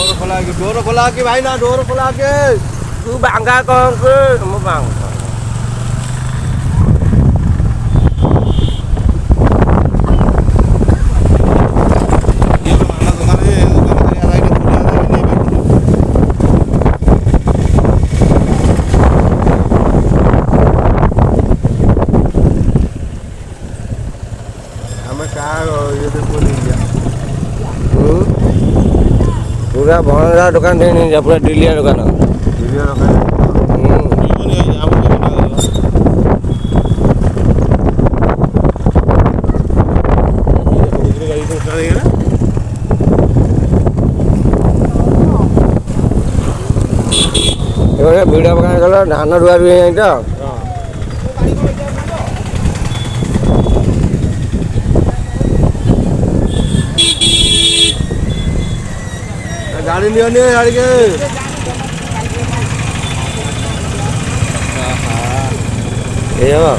door खोला के भाई ना डोर खोला के तू बांगा कौन से हम बांग पूरा भणरा दुकान दे नहीं जा पूरा डिलिया दुकान वीडियो पकाने गला धान रुआ रुई नहीं तो गाड़ी लियो नहीं गाड़ी के ये हो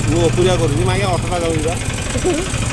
वो पूजा करूँ मागे 8 टा जाऊँगा